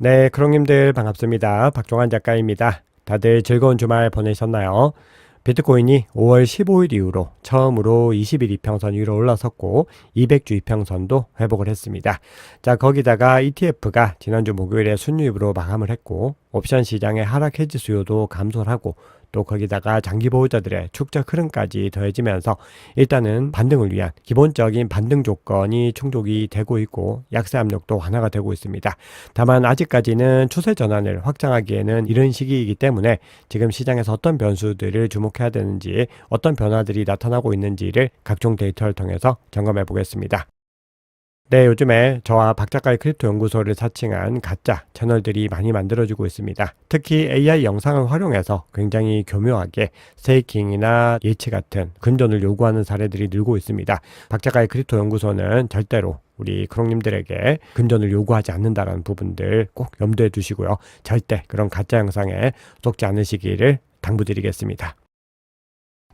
네, 크롱님들 반갑습니다. 박종환 작가입니다. 다들 즐거운 주말 보내셨나요? 비트코인이 5월 15일 이후로 처음으로 20일 이평선 위로 올라섰고 200주 이평선도 회복을 했습니다. 자, 거기다가 ETF가 지난주 목요일에 순유입으로 마감을 했고 옵션 시장의 하락 해지 수요도 감소를 하고 또 거기다가 장기 보유자들의 축적 흐름까지 더해지면서 일단은 반등을 위한 기본적인 반등 조건이 충족이 되고 있고 약세 압력도 완화가 되고 있습니다. 다만 아직까지는 추세 전환을 확장하기에는 이른 시기이기 때문에 지금 시장에서 어떤 변수들을 주목해야 되는지 어떤 변화들이 나타나고 있는지를 각종 데이터를 통해서 점검해 보겠습니다. 네, 요즘에 저와 박 작가의 크립토 연구소를 사칭한 가짜 채널들이 많이 만들어지고 있습니다. 특히 AI 영상을 활용해서 굉장히 교묘하게 스테이킹이나 예치 같은 금전을 요구하는 사례들이 늘고 있습니다. 박 작가의 크립토 연구소는 절대로 우리 크롱님들에게 금전을 요구하지 않는다는 부분들 꼭 염두에 두시고요. 절대 그런 가짜 영상에 속지 않으시기를 당부드리겠습니다.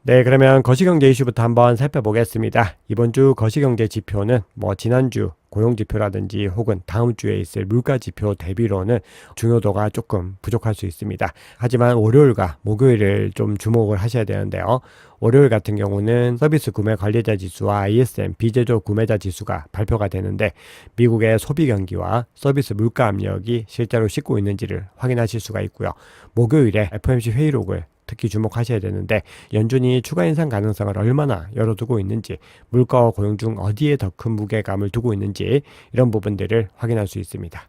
네, 그러면 거시경제 이슈부터 한번 살펴보겠습니다. 이번 주 거시경제 지표는 지난주 고용지표라든지 혹은 다음 주에 있을 물가지표 대비로는 중요도가 조금 부족할 수 있습니다. 하지만 월요일과 목요일을 좀 주목을 하셔야 되는데요. 월요일 같은 경우는 서비스 구매 관리자 지수와 ISM 비제조 구매자 지수가 발표가 되는데 미국의 소비 경기와 서비스 물가 압력이 실제로 싣고 있는지를 확인하실 수가 있고요. 목요일에 FOMC 회의록을 특히 주목하셔야 되는데 연준이 추가 인상 가능성을 얼마나 열어두고 있는지 물가와 고용 중 어디에 더 큰 무게감을 두고 있는지 이런 부분들을 확인할 수 있습니다.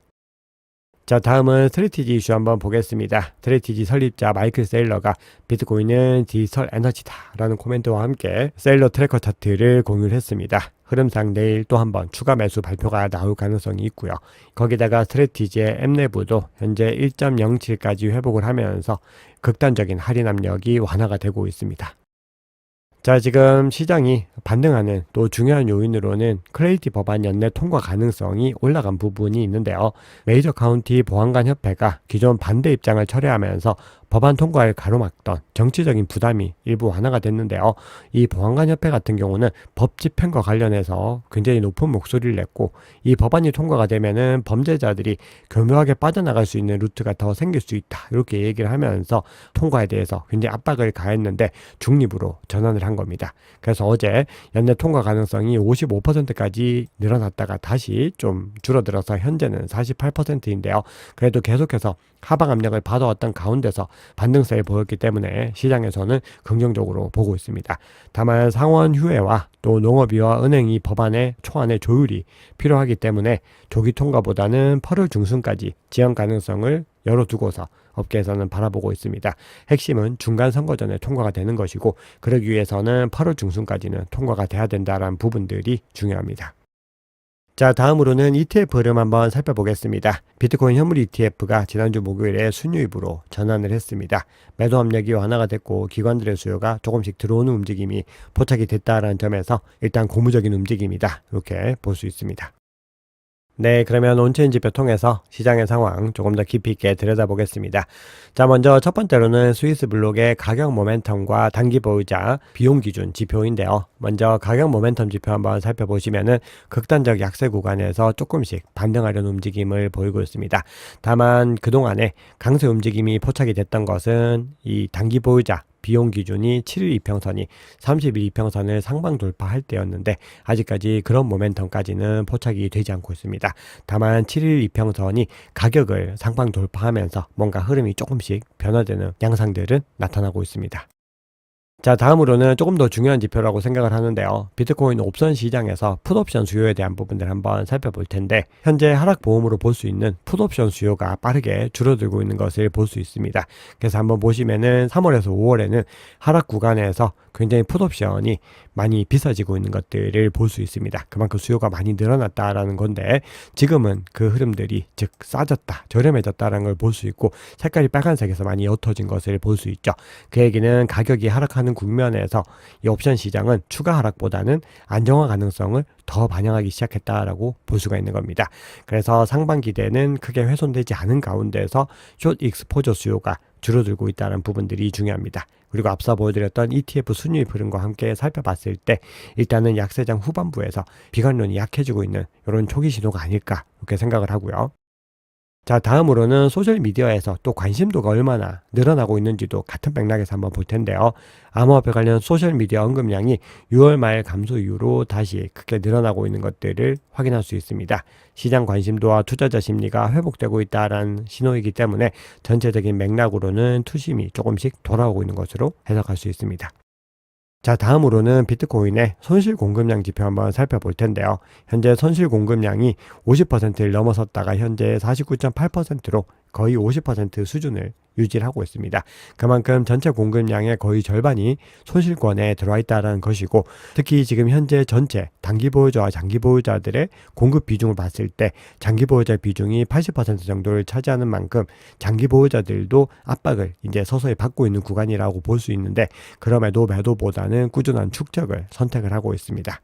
자, 다음은 스트래티지 이슈 한번 보겠습니다. 스트래티지 설립자 마이클 세일러가 비트코인은 디지털 에너지다 라는 코멘트와 함께 세일러 트래커 차트를 공유를 했습니다. 흐름상 내일 또 한번 추가 매수 발표가 나올 가능성이 있고요. 거기다가 스트래티지의 앱 내부도 현재 1.07까지 회복을 하면서 극단적인 할인 압력이 완화가 되고 있습니다. 자, 지금 시장이 반등하는 또 중요한 요인으로는 클레이티 법안 연내 통과 가능성이 올라간 부분이 있는데요. 메이저 카운티 보안관 협회가 기존 반대 입장을 철회하면서 법안 통과를 가로막던 정치적인 부담이 일부 완화가 됐는데요. 이 보안관 협회 같은 경우는 법 집행과 관련해서 굉장히 높은 목소리를 냈고 이 법안이 통과가 되면은 범죄자들이 교묘하게 빠져나갈 수 있는 루트가 더 생길 수 있다. 이렇게 얘기를 하면서 통과에 대해서 굉장히 압박을 가했는데 중립으로 전환을 한 겁니다. 그래서 어제 연내 통과 가능성이 55%까지 늘어났다가 다시 좀 줄어들어서 현재는 48%인데요. 그래도 계속해서 하방 압력을 받아왔던 가운데서 반등세를 보였기 때문에 시장에서는 긍정적으로 보고 있습니다. 다만 상원 휴회와 또 농업위와 은행이 법안의 초안의 조율이 필요하기 때문에 조기 통과보다는 8월 중순까지 지연 가능성을 열어두고서 업계에서는 바라보고 있습니다. 핵심은 중간 선거 전에 통과가 되는 것이고 그러기 위해서는 8월 중순까지는 통과가 돼야 된다는 부분들이 중요합니다. 자, 다음으로는 ETF 흐름 한번 살펴보겠습니다. 비트코인 현물 ETF가 지난주 목요일에 순유입으로 전환을 했습니다. 매도 압력이 완화가 됐고 기관들의 수요가 조금씩 들어오는 움직임이 포착이 됐다는 점에서 일단 고무적인 움직임이다 이렇게 볼 수 있습니다. 네, 그러면 온체인 지표 통해서 시장의 상황 조금 더 깊이 있게 들여다보겠습니다. 자, 먼저 첫 번째로는 스위스 블록의 가격 모멘텀과 단기 보유자 비용 기준 지표인데요. 먼저 가격 모멘텀 지표 한번 살펴보시면은 극단적 약세 구간에서 조금씩 반등하려는 움직임을 보이고 있습니다. 다만 그동안에 강세 움직임이 포착이 됐던 것은 이 단기 보유자 비용 기준이 7일 이평선이 30일 이평선을 상방 돌파할 때였는데 아직까지 그런 모멘텀까지는 포착이 되지 않고 있습니다. 다만 7일 이평선이 가격을 상방 돌파하면서 뭔가 흐름이 조금씩 변화되는 양상들은 나타나고 있습니다. 자, 다음으로는 조금 더 중요한 지표라고 생각을 하는데요. 비트코인 옵션 시장에서 풋옵션 수요에 대한 부분들 한번 살펴볼 텐데 현재 하락 보험으로 볼 수 있는 풋옵션 수요가 빠르게 줄어들고 있는 것을 볼 수 있습니다. 그래서 한번 보시면은 3월에서 5월에는 하락 구간에서 굉장히 풋옵션이 많이 비싸지고 있는 것들을 볼 수 있습니다. 그만큼 수요가 많이 늘어났다라는 건데 지금은 그 흐름들이 즉 싸졌다, 저렴해졌다라는 걸 볼 수 있고 색깔이 빨간색에서 많이 옅어진 것을 볼 수 있죠. 그 얘기는 가격이 하락하는 국면에서 이 옵션 시장은 추가 하락보다는 안정화 가능성을 더 반영하기 시작했다라고 볼 수가 있는 겁니다. 그래서 상반 기대는 크게 훼손되지 않은 가운데서 숏 익스포저 수요가 줄어들고 있다는 부분들이 중요합니다. 그리고 앞서 보여드렸던 ETF 순유입 흐름과 함께 살펴봤을 때 일단은 약세장 후반부에서 비관론이 약해지고 있는 이런 초기 신호가 아닐까 이렇게 생각을 하고요. 자, 다음으로는 소셜미디어에서 또 관심도가 얼마나 늘어나고 있는지도 같은 맥락에서 한번 볼 텐데요. 암호화폐 관련 소셜미디어 언급량이 6월 말 감소 이후로 다시 크게 늘어나고 있는 것들을 확인할 수 있습니다. 시장 관심도와 투자자 심리가 회복되고 있다는 신호이기 때문에 전체적인 맥락으로는 투심이 조금씩 돌아오고 있는 것으로 해석할 수 있습니다. 자, 다음으로는 비트코인의 손실 공급량 지표 한번 살펴볼 텐데요. 현재 손실 공급량이 50%를 넘어섰다가 현재 49.8%로 거의 50% 수준을 유지하고 있습니다. 그만큼 전체 공급량의 거의 절반이 손실권에 들어와 있다는 것이고, 특히 지금 현재 전체 단기 보유자와 장기 보유자들의 공급 비중을 봤을 때 장기 보유자 비중이 80% 정도를 차지하는 만큼 장기 보유자들도 압박을 이제 서서히 받고 있는 구간이라고 볼 수 있는데, 그럼에도 매도보다는 꾸준한 축적을 선택을 하고 있습니다.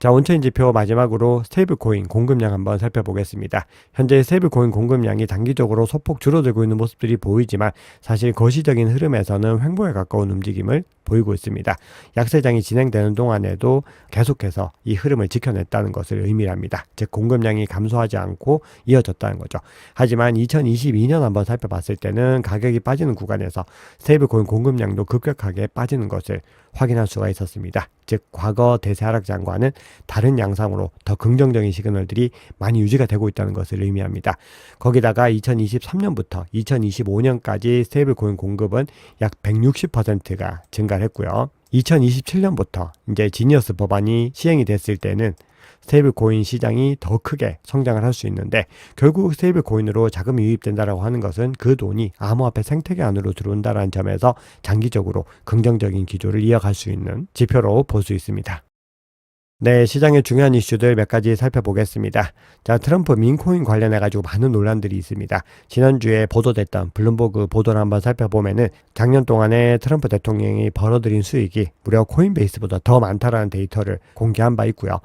자, 온체인 지표 마지막으로 스테이블코인 공급량 한번 살펴보겠습니다. 현재 스테이블코인 공급량이 단기적으로 소폭 줄어들고 있는 모습들이 보이지만 사실 거시적인 흐름에서는 횡보에 가까운 움직임을 보이고 있습니다. 약세장이 진행되는 동안에도 계속해서 이 흐름을 지켜냈다는 것을 의미합니다. 즉 공급량이 감소하지 않고 이어졌다는 거죠. 하지만 2022년 한번 살펴봤을 때는 가격이 빠지는 구간에서 스테이블코인 공급량도 급격하게 빠지는 것을 확인할 수가 있었습니다. 즉 과거 대세 하락장과는 다른 양상으로 더 긍정적인 시그널들이 많이 유지가 되고 있다는 것을 의미합니다. 거기다가 2023년부터 2025년까지 스테이블코인 공급은 약 160%가 증가를 했고요. 2027년부터 이제 지니어스 법안이 시행이 됐을 때는 스테이블 코인 시장이 더 크게 성장을 할 수 있는데, 결국 스테이블 코인으로 자금이 유입된다라고 하는 것은 그 돈이 암호화폐 생태계 안으로 들어온다는 점에서 장기적으로 긍정적인 기조를 이어갈 수 있는 지표로 볼 수 있습니다. 네, 시장의 중요한 이슈들 몇 가지 살펴보겠습니다. 자, 트럼프 민코인 관련해가지고 많은 논란들이 있습니다. 지난주에 보도됐던 블룸버그 보도를 한번 살펴보면은 작년 동안에 트럼프 대통령이 벌어들인 수익이 무려 코인베이스보다 더 많다라는 데이터를 공개한 바 있고요.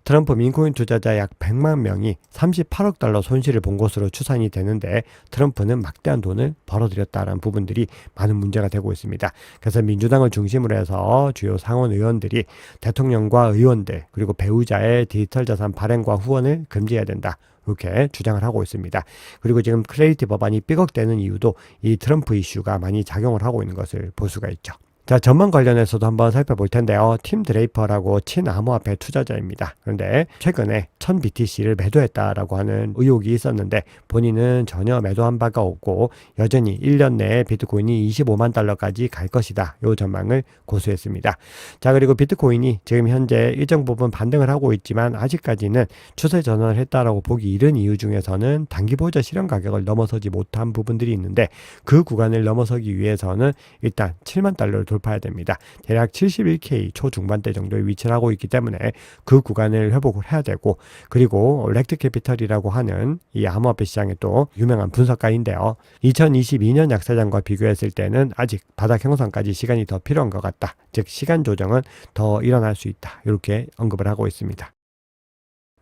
트럼프 민코인 투자자 약 100만 명이 38억 달러 손실을 본 것으로 추산이 되는데, 트럼프는 막대한 돈을 벌어들였다는 부분들이 많은 문제가 되고 있습니다. 그래서 민주당을 중심으로 해서 주요 상원 의원들이 대통령과 의원들 그리고 배우자의 디지털 자산 발행과 후원을 금지해야 된다, 이렇게 주장을 하고 있습니다. 그리고 지금 클래리티 법안이 삐걱대는 이유도 이 트럼프 이슈가 많이 작용을 하고 있는 것을 볼 수가 있죠. 자, 전망 관련해서도 한번 살펴볼 텐데요. 팀 드레이퍼라고 친암호화폐 투자자입니다. 그런데 최근에 1000BTC를 매도했다라고 하는 의혹이 있었는데, 본인은 전혀 매도한 바가 없고 여전히 1년 내에 비트코인이 25만 달러까지 갈 것이다, 이 전망을 고수했습니다. 자, 그리고 비트코인이 지금 현재 일정 부분 반등을 하고 있지만 아직까지는 추세 전환을 했다라고 보기 이른 이유 중에서는 단기 보유자 실현 가격을 넘어서지 못한 부분들이 있는데, 그 구간을 넘어서기 위해서는 일단 7만 달러를 돌파해야 됩니다. 대략 71K 초중반대 정도에 위치를 하고 있기 때문에 그 구간을 회복을 해야 되고, 그리고 렉트 캐피털이라고 하는 이 암호화폐 시장의 또 유명한 분석가인데요. 2022년 약세장과 비교했을 때는 아직 바닥 형성까지 시간이 더 필요한 것 같다. 즉 시간 조정은 더 일어날 수 있다, 이렇게 언급을 하고 있습니다.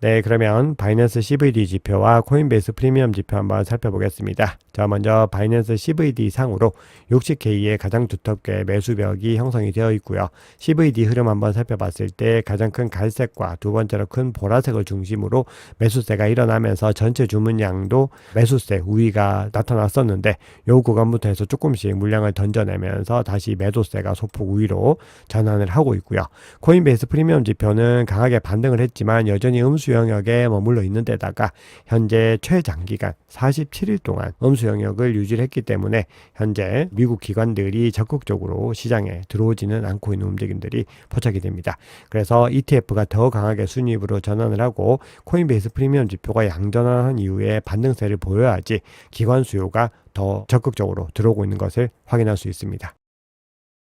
네, 그러면 바이낸스 CVD 지표와 코인베이스 프리미엄 지표 한번 살펴보겠습니다. 자, 먼저 바이낸스 CVD 상으로 60K의 가장 두텁게 매수벽이 형성이 되어 있고요. CVD 흐름 한번 살펴봤을 때 가장 큰 갈색과 두 번째로 큰 보라색을 중심으로 매수세가 일어나면서 전체 주문량도 매수세 우위가 나타났었는데, 이 구간부터 해서 조금씩 물량을 던져내면서 다시 매도세가 소폭 우위로 전환을 하고 있고요. 코인베이스 프리미엄 지표는 강하게 반등을 했지만 여전히 음수 영역에 머물러 있는 데다가 현재 최장기간 47일 동안 음수 영역을 유지를 했기 때문에 현재 미국 기관들이 적극적으로 시장에 들어오지는 않고 있는 움직임들이 포착이 됩니다. 그래서 ETF가 더 강하게 순이익으로 전환을 하고 코인베이스 프리미엄 지표가 양전환한 이후에 반등세를 보여야지 기관 수요가 더 적극적으로 들어오고 있는 것을 확인할 수 있습니다.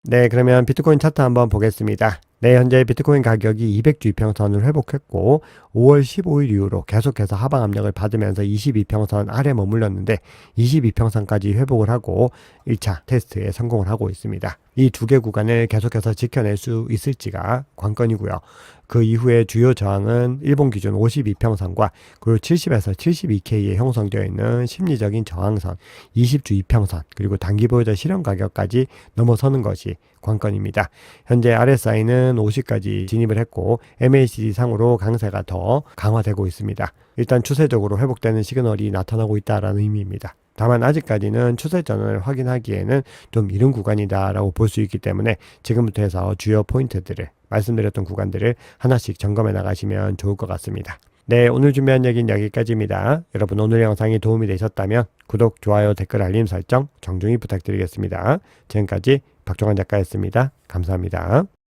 네, 그러면 비트코인 차트 한번 보겠습니다. 네, 현재 비트코인 가격이 200주 이평선을 회복했고 5월 15일 이후로 계속해서 하방 압력을 받으면서 22평선 아래 머물렀는데 22평선까지 회복을 하고 1차 테스트에 성공을 하고 있습니다. 이 두 개 구간을 계속해서 지켜낼 수 있을지가 관건이고요. 그 이후에 주요 저항은 일본 기준 52평선과 그리고 70에서 72K에 형성되어 있는 심리적인 저항선 20주 이평선 그리고 단기 보유자 실현 가격까지 넘어서는 것이 관건입니다. 현재 RSI는 50까지 진입을 했고 MACD 상으로 강세가 더 강화되고 있습니다. 일단 추세적으로 회복되는 시그널이 나타나고 있다는 의미입니다. 다만 아직까지는 추세전을 확인하기에는 좀 이른 구간이다라고 볼 수 있기 때문에 지금부터 해서 주요 포인트들을 말씀드렸던 구간들을 하나씩 점검해 나가시면 좋을 것 같습니다. 네, 오늘 준비한 얘기는 여기까지입니다. 여러분 오늘 영상이 도움이 되셨다면 구독, 좋아요, 댓글, 알림 설정 정중히 부탁드리겠습니다. 지금까지 박종환 작가였습니다. 감사합니다.